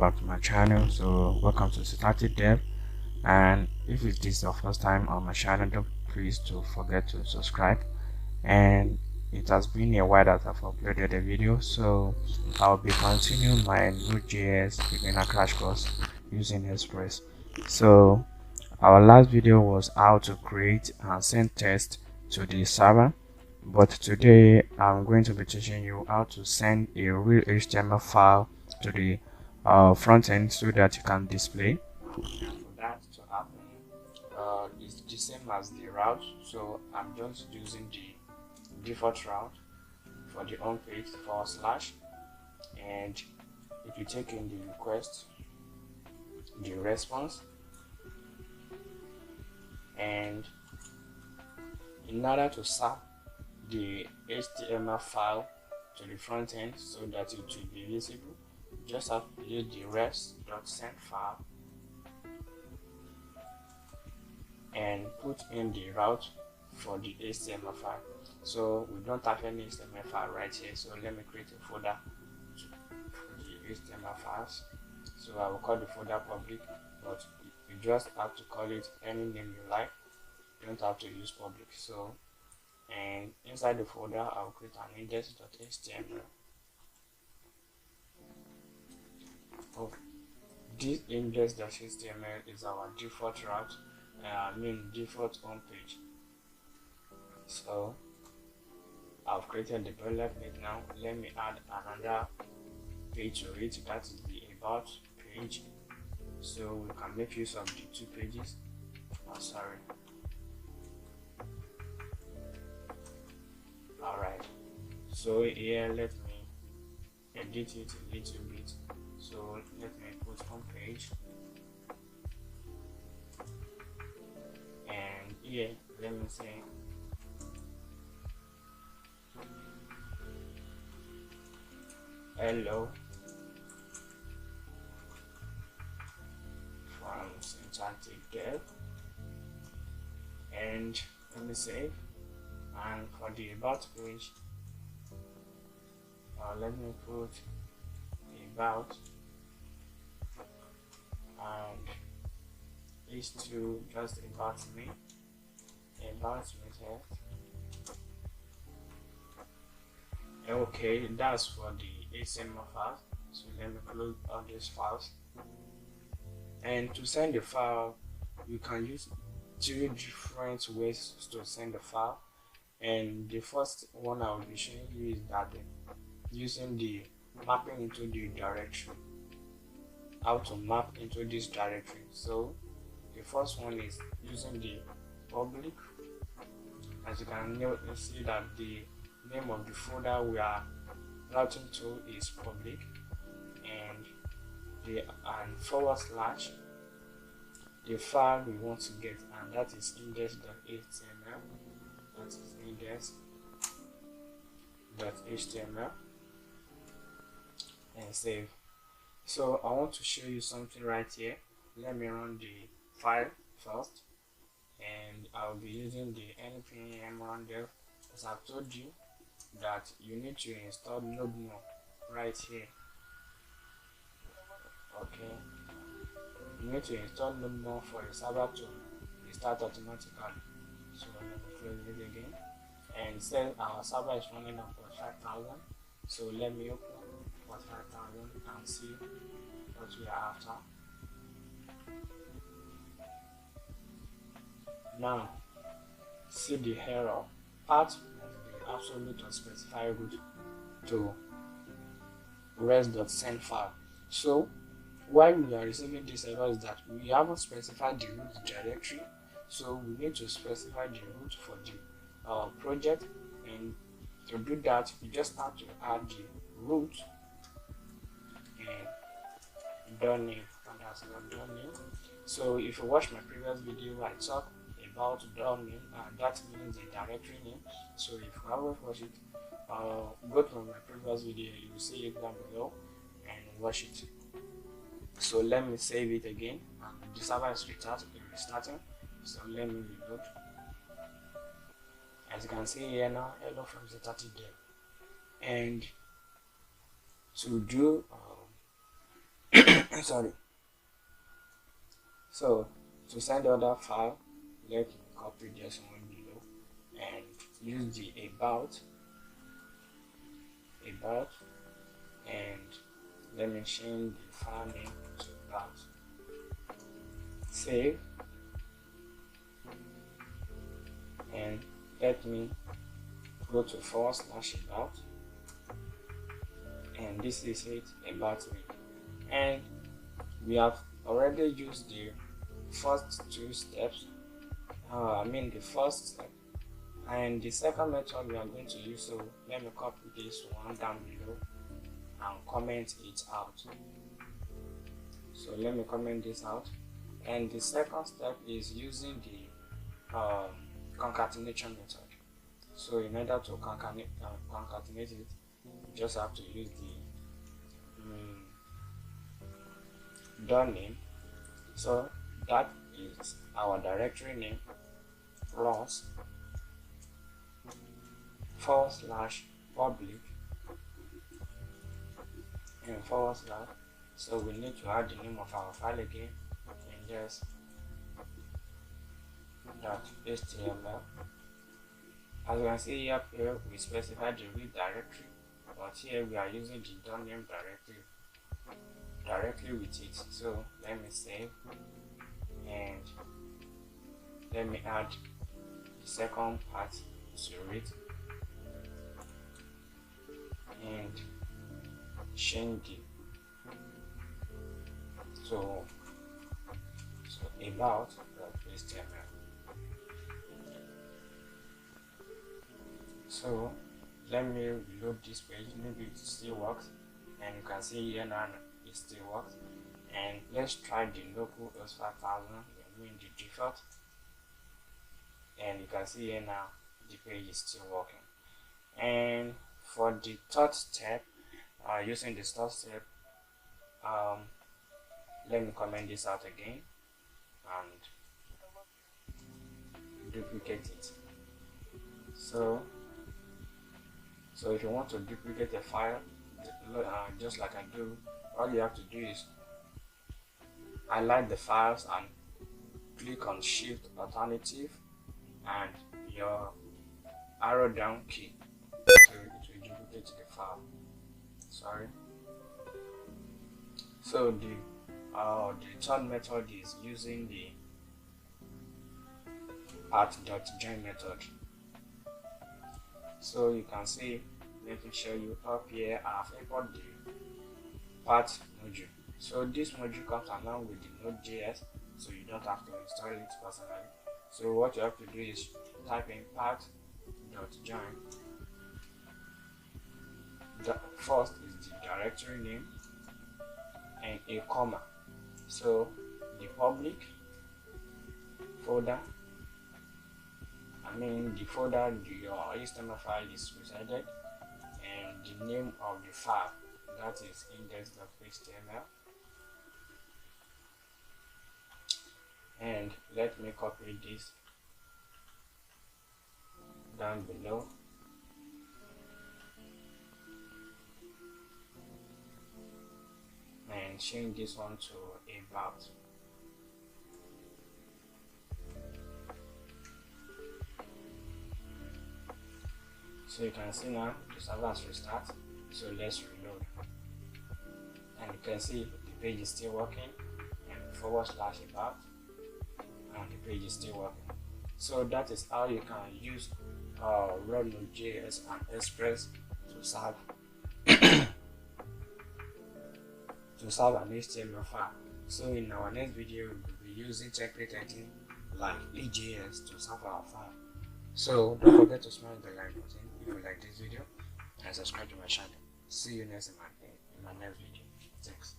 back to my channel. So welcome to Static Dev, and if it is your first time on my channel, don't please to forget to subscribe. And it has been a while that I've uploaded a video, so I'll be continuing my Node.js beginner crash course using Express. So our last video was how to create and send tests to the server, but today I'm going to be teaching you how to send a real HTML file to the front end so that you can display. For that to happen, it's the same as the route, so I'm just using the default route for the home page / and if you take in the request, the response, and in order to send the HTML file to the front end so that it will be visible, you just have to use the res.send file and put in the route for the HTML file. So we don't have any HTML file right here, so let me create a folder for the HTML files. So I will call the folder public, but you just have to call it any name you like. You don't have to use public. So, and inside the folder I will create an index.html. This index.html is our default route, default home page. So I've created the bullet page. Now let me add another page to it, that is the about page, so we can make use of the two pages. Alright, so here let me edit it a little bit. So let me put home page, and here let me say hello from Static Dev, and let me save. And for the about page, let me put about, and these two just about me here. Okay, that's for the HTML files. So let me close all these files. And to send the file, you can use two different ways to send the file. And the first one I will be showing you is that using the mapping into the directory. How to map into this directory. So the first one is using the public. As you can see that the name of the folder we are routing to is public, and the / the file we want to get, and that is index.html. That is index.html, and save. So I want to show you something right here. Let me run the file first, and I'll be using the npm run dev. As I've told you that you need to install node right here. Okay, you need to install node for your server to restart automatically. So let me close it again, and say our server is running on 45,000. So let me open 45,000 and see what we are after. Now see the error path, the absolute unspecified route to res.send file. So why we are receiving this error is that we haven't specified the root directory. So we need to specify the root for the project, and to do that you just have to add the root and .name, and that's not .name. So if you watch my previous video, I talked about .name, and that means the directory name. So if you haven't watched it, go to my previous video, you will see it down below and watch it. So let me save it again, and the server is restarting. So let me reload. As you can see here now, hello from Static Dev. And to do Sorry. So to send the other file, let me copy this one below and use the about, and let me change the file name to about. Save, and let me go to /about, and this is it, about me. And we have already used the first two steps, the first step, and the second method we are going to use. So let me copy this one down below and comment it out. So let me comment this out, and the second step is using the concatenation method. So in order to concatenate it, you just have to use the name. So that is our directory name plus /public and /. So we need to add the name of our file again, and just .html. As you can see up here, we specified the read directory, but here we are using the .name directly with it. So let me save, and let me add the second part to it and change it so about.html. So let me reload this page, maybe it still works, and you can see here now it still works. And let's try the local host 5000, removing the default, and you can see here now the page is still working. And for the third step, using the third step, let me comment this out again and duplicate it. So if you want to duplicate a file, just like I do, all you have to do is highlight the files and click on Shift Alternative and your arrow down key, so it will duplicate the file. Sorry. So the third method is using the @.join method. So you can see, let me show you up here. I've imported the path module. So this module comes along with the node.js, so you don't have to install it personally. So what you have to do is type in path.join. The first is the directory name and a comma. So the public folder, the folder your HTML file is resided, and the name of the file, that is index.html. And let me copy this down below and change this one to about. So you can see now the server has restarted. So let's reload, and you can see the page is still working, and /about, and the page is still working. So that is how you can use raw node.js and Express to serve an HTML file. So in our next video, we'll be using template editing like EJS to serve our file. So don't forget to smash the like button if you like this video and subscribe to my channel. See you next in my next video. Thanks.